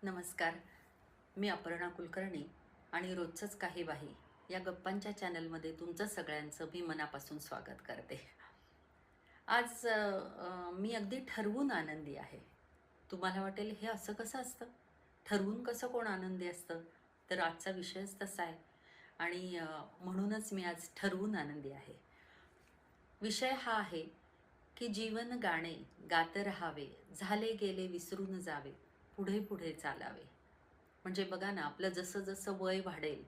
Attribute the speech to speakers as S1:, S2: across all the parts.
S1: नमस्कार. मी अपर्णा कुलकर्णी आणि रोजचंच काही बाही या गप्पांच्या चॅनलमध्ये तुमचं सगळ्यांचं मी मनापासून स्वागत करते. आज मी अगदी ठरवून आनंदी आहे. तुम्हाला वाटेल हे असं कसं असतं? ठरवून कसं कोण आनंदी असतं? तर आजचा विषयच तसा आहे आणि म्हणूनच मी आज ठरवून आनंदी आहे. विषय हा आहे की जीवन गाणे गात राहावे, झाले गेले विसरून जावे, पुढे पुढे चालावे. म्हणजे बघा ना, आपलं जसं जसं वय वाढेल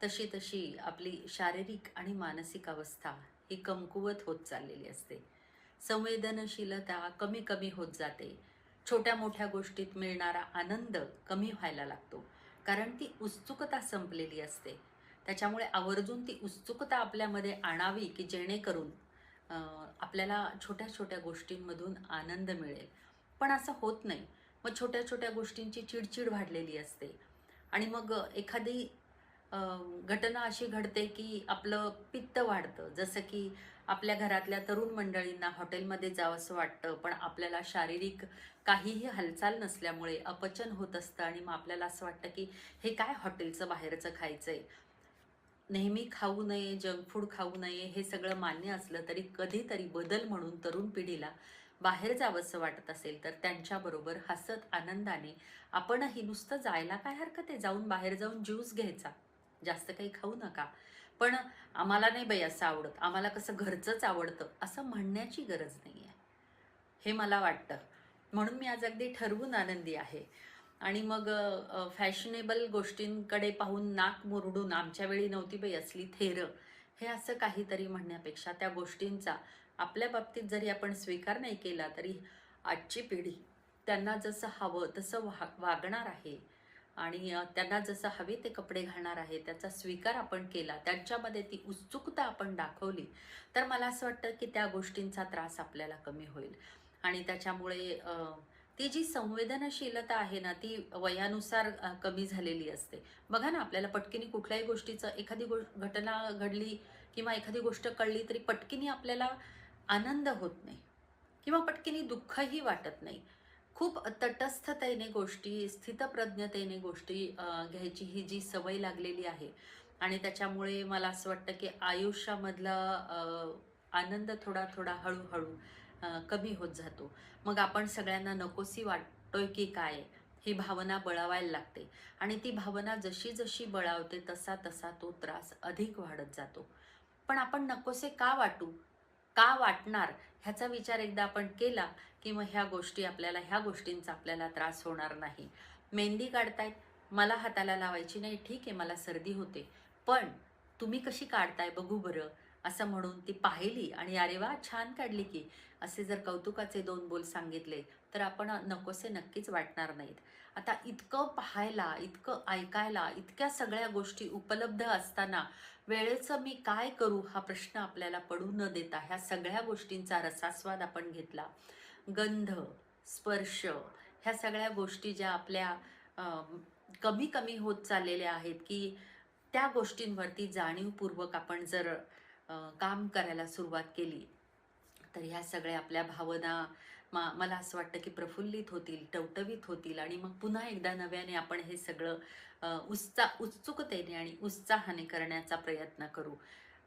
S1: तशी तशी आपली शारीरिक आणि मानसिक अवस्था ही कमकुवत होत चाललेली असते. संवेदनशीलता कमी कमी होत जाते. छोट्या मोठ्या गोष्टीत मिळणारा आनंद कमी व्हायला लागतो, कारण ती उत्सुकता संपलेली असते. त्याच्यामुळे आवर्जून ती उत्सुकता आपल्यामध्ये आणावी की जेणेकरून आपल्याला छोट्या छोट्या गोष्टींमधून आनंद मिळेल. पण असं होत नाही. मग छोट्या छोट्या गोष्टींची चिडचिड वाढलेली असते आणि मग एखादी अ, घटना अशी घडते की आपलं पित्त वाढतं. जसं की आपल्या घरातल्या तरुण मंडळींना हॉटेलमध्ये जावंसं वाटतं, पण आपल्याला शारीरिक काहीही हालचाल नसल्यामुळे अपचन होत असतं आणि मग आपल्याला असं वाटतं की हे काय हॉटेलचं बाहेरचं खायचंय. नेहमी खाऊ नये, जंक फूड खाऊ नये, हे सगळं मान्य असलं तरी कधीतरी बदल म्हणून तरुण पिढीला बाहेर जावंसं वाटत असेल तर त्यांच्याबरोबर हसत आनंदाने आपणही नुसतं जायला काय हरकत आहे, जाऊन बाहेर जाऊन ज्यूस घ्यायचा, जास्त काही खाऊ नका. पण आम्हाला नाही बाई असं आवडत, आम्हाला कसं घरचंच आवडतं, असं म्हणण्याची गरज नाही आहे, हे मला वाटतं. म्हणून मी आज अगदी ठरवून आनंदी आहे. आणि मग फॅशनेबल गोष्टींकडे पाहून नाक मुरडून आमच्या वेळी नव्हती बाई असली थेरं, हे असं काहीतरी म्हणण्यापेक्षा त्या गोष्टींचा आपल्या बाबतीत जरी आपण स्वीकार नाही केला तरी आजची पिढी त्यांना जसं हवं तसं वागणार आहे आणि त्यांना जसं हवे ते कपडे घालणार आहे, त्याचा स्वीकार आपण केला, त्यांच्यामध्ये ती उत्सुकता आपण दाखवली, तर मला असं वाटतं की त्या गोष्टींचा त्रास आपल्याला कमी होईल. आणि त्याच्यामुळे ती जी संवेदनशीलता आहे ना, ती वयानुसार कमी झालेली असते. बघा ना, आपल्याला पटकिनी कुठल्याही गोष्टीचं एखादी घटना घडली किंवा एखादी गोष्ट कळली तरी पटकिनी आपल्याला आनंद होत नाही किंवा पटकिनी दुःखही वाटत नाही. खूप तटस्थतेने गोष्टी, स्थितप्रज्ञतेने गोष्टी घ्यायची ही जी सवय लागलेली आहे आणि त्याच्यामुळे मला असं वाटतं की आयुष्यामधला आनंद थोडा थोडा हळूहळू कमी होत जातो. मग आपण सगळ्यांना नकोसी वाटतोय की काय, ही भावना बळावायला लागते आणि ती भावना जशी जशी बळावते तसा तसा तो त्रास अधिक वाढत जातो. पण आपण नकोसे का वाटू? का वाटणार? ह्याचा विचार एकदा आपण केला, की मग ह्या गोष्टींचा आपल्याला त्रास होणार नाही. मेहंदी काढतायत, मला हाताला लावायची नाही, ठीक आहे, मला सर्दी होते. पण तुम्ही कशी काढताय बघू बरं, असं म्हणून ती पाहिली आणि "अरे वाह! छान काढली की." असे जर कौतुकाचे 2 बोल सांगितले, तर आपण नकोसे नक्कीच वाटणार नाहीत. आता इतकं पाहायला, इतकं ऐकायला, इतक्या सगळ्या गोष्टी उपलब्ध असताना वेळेचं मी काय करू हा प्रश्न आपल्याला पडू न देता ह्या सगळ्या गोष्टींचा रसास्वाद आपण घेतला. गंध, स्पर्श, ह्या सगळ्या गोष्टी ज्या आपल्या अ, कमी कमी होत चाललेल्या आहेत की त्या गोष्टींवरती जाणीवपूर्वक आपण जर काम करायला सुरुवात केली तर ह्या सगळ्या आपल्या भावना मला असं वाटतं की प्रफुल्लित होतील, टवटवीत होतील आणि मग पुन्हा एकदा नव्याने आपण हे सगळं उत्सुकतेने आणि उत्साहाने करण्याचा प्रयत्न करू.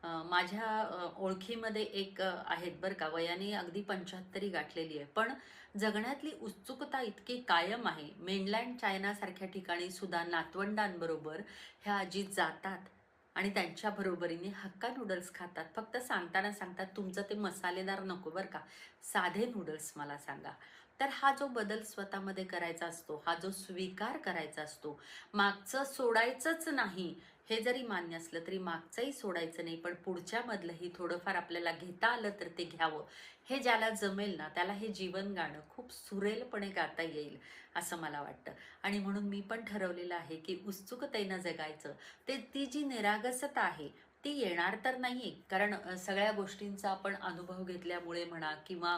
S1: माझ्या ओळखीमध्ये एक आहेत बरं का, वयाने अगदी 75 गाठलेली आहे. पण जगण्यातली उत्सुकता इतकी कायम आहे. मेनलँड चायनासारख्या ठिकाणी सुद्धा नातवंडांबरोबर ह्या आजी जातात आणि त्यांच्या बरोबरीने हक्का नूडल्स खातात. फक्त सांगताना सांगतात, "तुमचं ते मसालेदार नको बरं का, साधे नूडल्स मला सांगा." तर हा जो बदल स्वतःमध्ये करायचा असतो, हा जो स्वीकार करायचा असतो, मागचं सोडायचंच नाही, हे जरी मान्य असलं तरी मागचंही सोडायचं नाही, पण पुढच्यामधलंही थोडंफार आपल्याला घेता आलं तर ते घ्यावं. हे ज्याला जमेल ना, त्याला हे जीवन गाणं खूप सुरेलपणे गाता येईल, असं मला वाटतं. आणि म्हणून मी पण ठरवलेलं आहे, की उत्सुकतेनं जगायचं. ती जी निरागसता आहे, ती येणार तर नाही, कारण सगळ्या गोष्टींचा आपण अनुभव घेतल्यामुळे म्हणा किंवा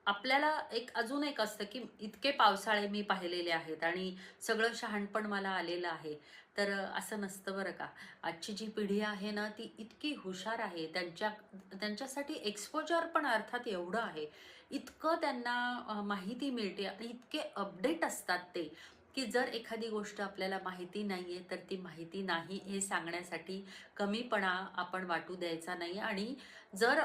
S1: आपल्याला अजून एक असतं, की इतके पावसाळे मी पाहिलेले आहेत आणि सगळं शहाणपण मला आलेलं आहे. तर असं नसतं बरं का. आजची जी पिढी आहे ना, ती इतकी हुशार आहे. त्यांच्यासाठी एक्सपोजर पण अर्थात एवढं आहे. इतकं त्यांना माहिती मिळते आणि इतके अपडेट असतात ते, की जर एखादी गोष्ट आपल्याला माहिती नाहीये, तर ती माहिती नाही हे सांगण्यासाठी कमीपणा आपण वाटू द्यायचा नाही. आणि जर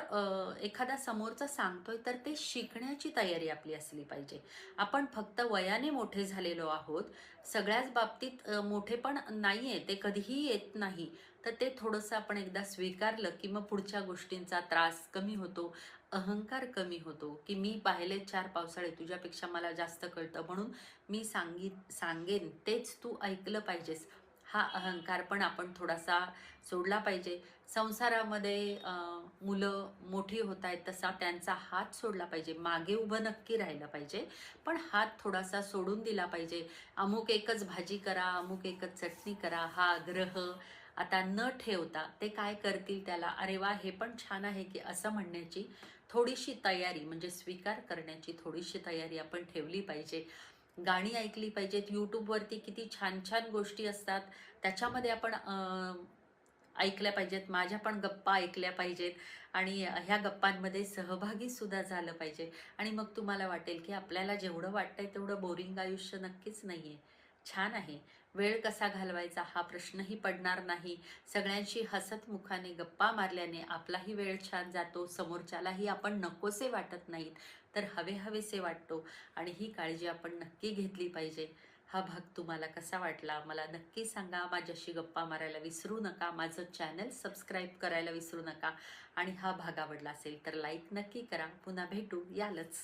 S1: एखादा समोरचा सांगतोय तर ते शिकण्याची तयारी आपली असली पाहिजे. आपण फक्त वयाने मोठे झालेलो आहोत. सगळ्याच बाबतीत मोठेपण नाहीये, ते कधीही येत नाही. तर ते थोडंसं आपण एकदा स्वीकारलं, की मग पुढच्या गोष्टींचा त्रास कमी होतो, अहंकार कमी होतो, की मी पाहिले 4 पावसाळे, तुझ्यापेक्षा मला जास्त कळतं म्हणून मी सांगेन तेच तू ऐकलं पाहिजेस. हा अहंकार पण आपण थोडासा सोडला पाहिजे. संसारामध्ये मुलं मोठी होत आहेत तसा त्यांचा हात सोडला पाहिजे. मागे उभं नक्की राहिलं पाहिजे, पण हात थोडासा सोडून दिला पाहिजे. अमुक एकच भाजी करा, अमुक एकच चटणी करा, हा आग्रह आता न ठेवता ते काय करतील त्याला, "अरे वाह! हे पण छान आहे की" असं म्हणण्याची थोडीशी तयारी, म्हणजे स्वीकार करण्याची थोडीशी तयारी आपण ठेवली पाहिजे. गाणी ऐकली पाहिजेत. YouTubeवरती किती छान-छान गोष्टी असतात. त्याच्यामध्ये आपण ऐकल्या पाहिजेत. माझ्या पण गप्पा ऐकल्या पाहिजेत आणि ह्या गप्पांमध्ये सहभागी सुद्धा झालं पाहिजे. आणि मग तुम्हाला वाटेल, की आपल्याला जेवढं वाटतंय तेवढं बोरिंग आयुष्य नक्कीच नाहीये. छान आहे. वेळ कसा घालवायचा हा प्रश्नही पडणार नाही. सगळ्यांशी हसतमुखाने गप्पा मारल्याने आपलाही वेळ छान जातो. समोरच्यालाही आपण नकोसे वाटत नाहीत, तर हवे-हवेसे वाटतो. आणि ही काळजी आपण नक्की घेतली पाहिजे. हा भाग तुम्हाला कसा वाटला मला नक्की सांगा. माझ्याशी गप्पा मारायला विसरू नका. माझं चॅनल सबस्क्राईब करायला विसरू नका. आणि हा भाग आवडला असेल तर लाईक नक्की करा. पुन्हा भेटू. यालच.